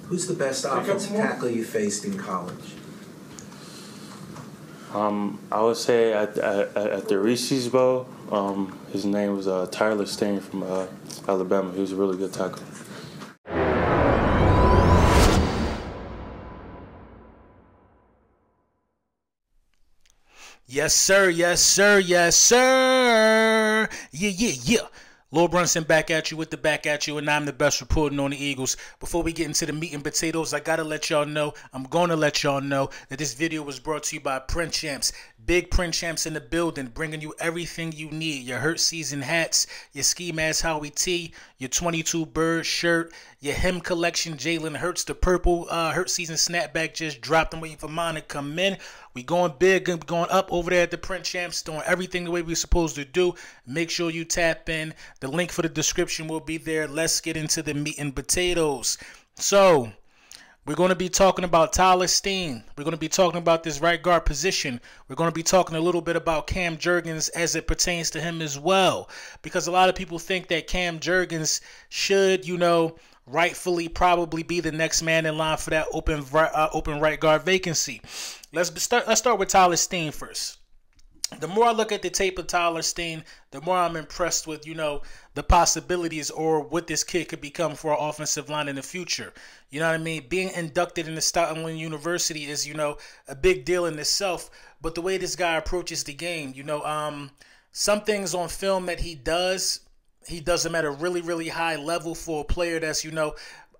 Who's the best offensive tackle you faced in college? I would say at the Reese's Bowl, his name was Steen from Alabama. He was a really good tackle. Yes, sir. Yes, sir. Yes, sir. Yeah. Lord Brunson back at you with the back at you, and I'm the best reporting on the Eagles. Before we get into the meat and potatoes, I gotta let y'all know, I'm gonna let y'all know that this video was brought to you by Print Champs. Big Print Champs in the building, bringing you everything you need. Your Hurt Season hats, your Ski Mask Howie tee, your 22 Bird shirt, your Him collection, Jalen Hurts, the purple Hurt Season snapback just dropped. I'm waiting for mine to come in. We going big, going up over there at the Print Champs, doing everything the way we're supposed to do. Make sure you tap in. The link for the description will be there. Let's get into the meat and potatoes. So, we're going to be talking about Steen. We're going to be talking about this right guard position. We're going to be talking a little bit about Cam Jurgens as it pertains to him as well. Because a lot of people think that Cam Jurgens should, rightfully probably be the next man in line for that open right guard vacancy. Let's start with Steen first. The more I look at the tape of Steen, the more I'm impressed with, the possibilities or what this kid could become for our offensive line in the future. You know what I mean? Being inducted into Stockton University is, a big deal in itself. But the way this guy approaches the game, some things on film that he does them at a really, really high level for a player that's,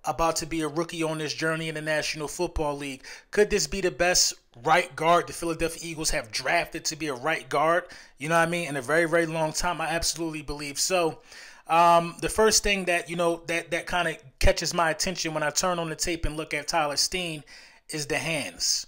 about to be a rookie on this journey in the National Football League. Could this be the best right guard the Philadelphia Eagles have drafted to be a right guard? You know what I mean? In a very, very long time, I absolutely believe so. The first thing that, that kind of catches my attention when I turn on the tape and look at Steen is the hands.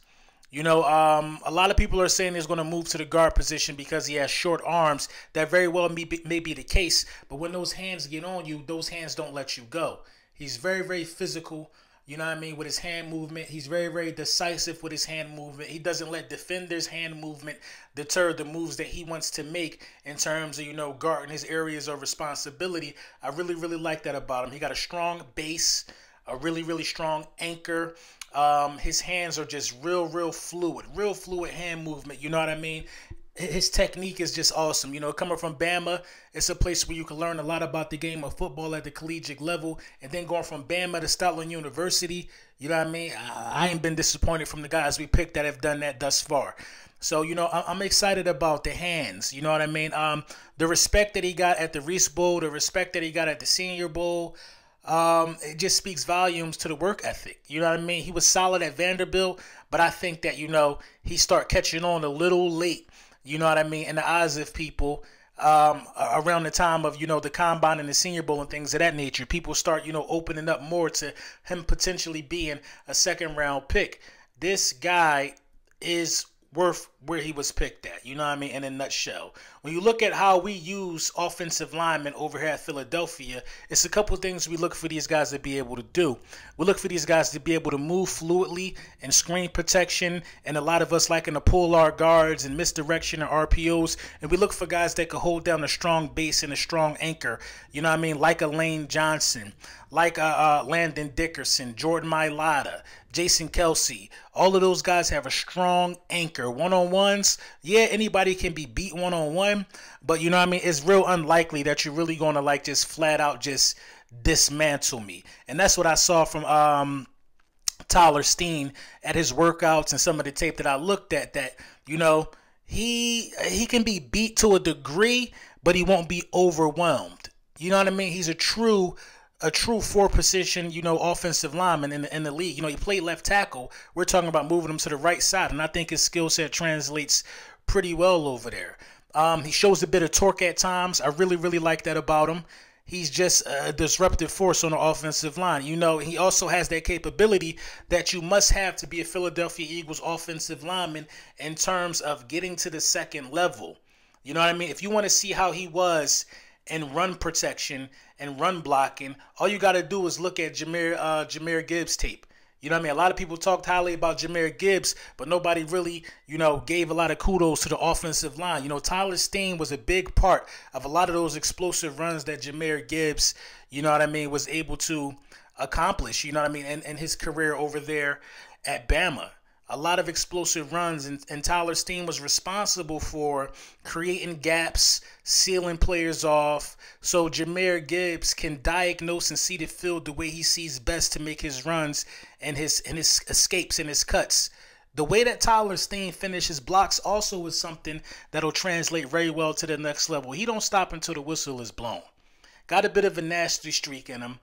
A lot of people are saying he's going to move to the guard position because he has short arms. That very well may be the case. But when those hands get on you, those hands don't let you go. He's very, very physical, with his hand movement. He's very, very decisive with his hand movement. He doesn't let defenders' hand movement deter the moves that he wants to make in terms of, guarding his areas of responsibility. I really, really like that about him. He got a strong base, a really, really strong anchor. His hands are just real fluid hand movement. You know what I mean? His technique is just awesome. Coming from Bama, it's a place where you can learn a lot about the game of football at the collegiate level. And then going from Bama to Stockton University, you know what I mean? I ain't been disappointed from the guys we picked that have done that thus far. So, I'm excited about the hands. You know what I mean? The respect that he got at the Reese Bowl, the respect that he got at the Senior Bowl, it just speaks volumes to the work ethic. You know what I mean? He was solid at Vanderbilt, but I think that, he start catching on a little late. You know what I mean? In the eyes of people, around the time of, the Combine and the Senior Bowl and things of that nature, people start, opening up more to him potentially being a second-round pick. This guy is worth where he was picked at, you know what I mean, in a nutshell. When you look at how we use offensive linemen over here at Philadelphia, it's a couple things we look for these guys to be able to do. We look for these guys to be able to move fluidly and screen protection, and a lot of us liking to pull our guards and misdirection and RPOs, and we look for guys that can hold down a strong base and a strong anchor, you know what I mean, like a Lane Johnson, like Landon Dickerson, Jordan Mailata, Jason Kelsey. All of those guys have a strong anchor. One-on-ones, yeah, anybody can be beat one-on-one, but you know what I mean, it's real unlikely that you're really going to just flat out just dismantle me. And that's what I saw from Steen at his workouts and some of the tape that I looked at, that, he can be beat to a degree, but he won't be overwhelmed. You know what I mean? He's a true four-position, offensive lineman in the league. He played left tackle. We're talking about moving him to the right side, and I think his skill set translates pretty well over there. He shows a bit of torque at times. I really, really like that about him. He's just a disruptive force on the offensive line. He also has that capability that you must have to be a Philadelphia Eagles offensive lineman in terms of getting to the second level. You know what I mean? If you want to see how he was in run protection and run blocking, all you got to do is look at Jahmyr Gibbs tape. You know what I mean? A lot of people talked highly about Jahmyr Gibbs, but nobody really, gave a lot of kudos to the offensive line. Steen was a big part of a lot of those explosive runs that Jahmyr Gibbs, was able to accomplish, you know what I mean, and his career over there at Bama. A lot of explosive runs, and Tyler Steen was responsible for creating gaps, sealing players off, so Jahmyr Gibbs can diagnose and see the field the way he sees best to make his runs and his escapes and his cuts. The way that Tyler Steen finishes blocks also is something that'll translate very well to the next level. He don't stop until the whistle is blown. Got a bit of a nasty streak in him.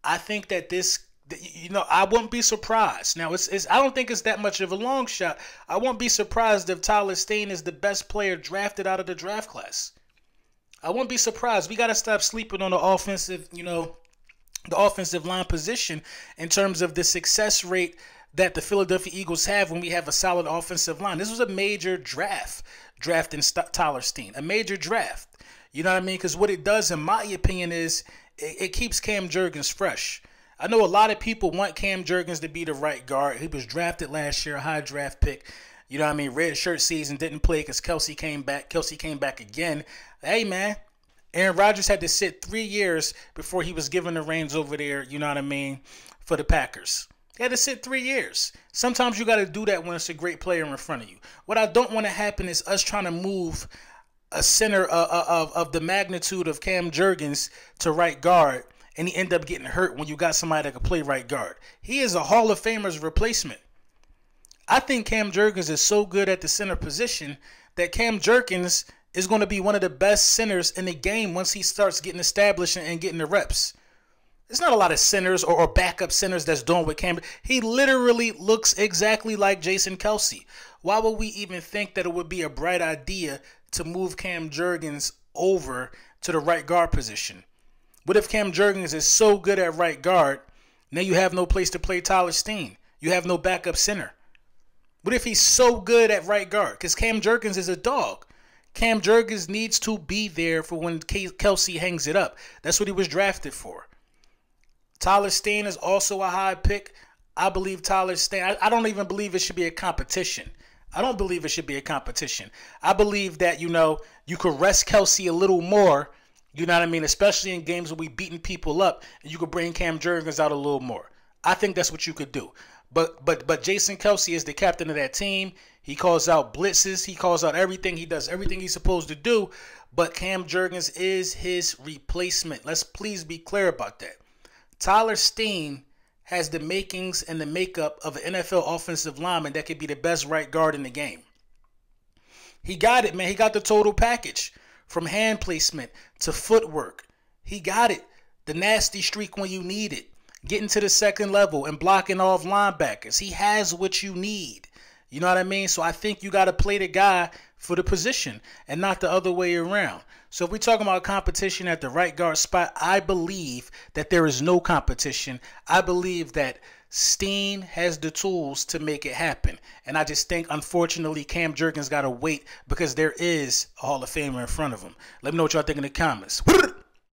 I think that this, you know, I wouldn't be surprised. Now, I don't think it's that much of a long shot. I won't be surprised if Tyler Steen is the best player drafted out of the draft class. I won't be surprised. We got to stop sleeping on the offensive, you know, the offensive line position in terms of the success rate that the Philadelphia Eagles have when we have a solid offensive line. This was a major draft, drafting Tyler Steen. A major draft. You know what I mean? Because what it does, in my opinion, is it keeps Cam Jurgens fresh. I know a lot of people want Cam Jurgens to be the right guard. He was drafted last year, a high draft pick. You know what I mean? Red shirt season, didn't play because Kelsey came back. Kelsey came back again. Hey, man. Aaron Rodgers had to sit 3 years before he was given the reins over there, you know what I mean, for the Packers. He had to sit 3 years. Sometimes you got to do that when it's a great player in front of you. What I don't want to happen is us trying to move a center of the magnitude of Cam Jurgens to right guard, and he end up getting hurt when you got somebody that can play right guard. He is a Hall of Famer's replacement. I think Cam Jurgens is so good at the center position that Cam Jurgens is going to be one of the best centers in the game once he starts getting established and getting the reps. There's not a lot of centers or backup centers that's doing what Cam. He literally looks exactly like Jason Kelsey. Why would we even think that it would be a bright idea to move Cam Jurgens over to the right guard position? What if Cam Jurgens is so good at right guard, now you have no place to play Tyler Steen? You have no backup center. What if he's so good at right guard? Because Cam Jurgens is a dog. Cam Jurgens needs to be there for when Kelsey hangs it up. That's what he was drafted for. Tyler Steen is also a high pick. I believe Tyler Steen. I don't even believe it should be a competition. I don't believe it should be a competition. I believe that, you know, you could rest Kelsey a little more, you know what I mean, especially in games where we beating people up, and you could bring Cam Jurgens out a little more. I think that's what you could do. But Jason Kelsey is the captain of that team. He calls out blitzes. He calls out everything. He does everything he's supposed to do. But Cam Jurgens is his replacement. Let's please be clear about that. Tyler Steen has the makings and the makeup of an NFL offensive lineman that could be the best right guard in the game. He got it, man. He got the total package from hand placement to footwork. He got it. The nasty streak when you need it. Getting to the second level and blocking off linebackers. He has what you need. You know what I mean? So I think you got to play the guy for the position and not the other way around. So if we're talking about competition at the right guard spot, I believe that there is no competition. I believe that Steen has the tools to make it happen. And I just think, unfortunately, Cam Jurgens got to wait because there is a Hall of Famer in front of him. Let me know what y'all think in the comments.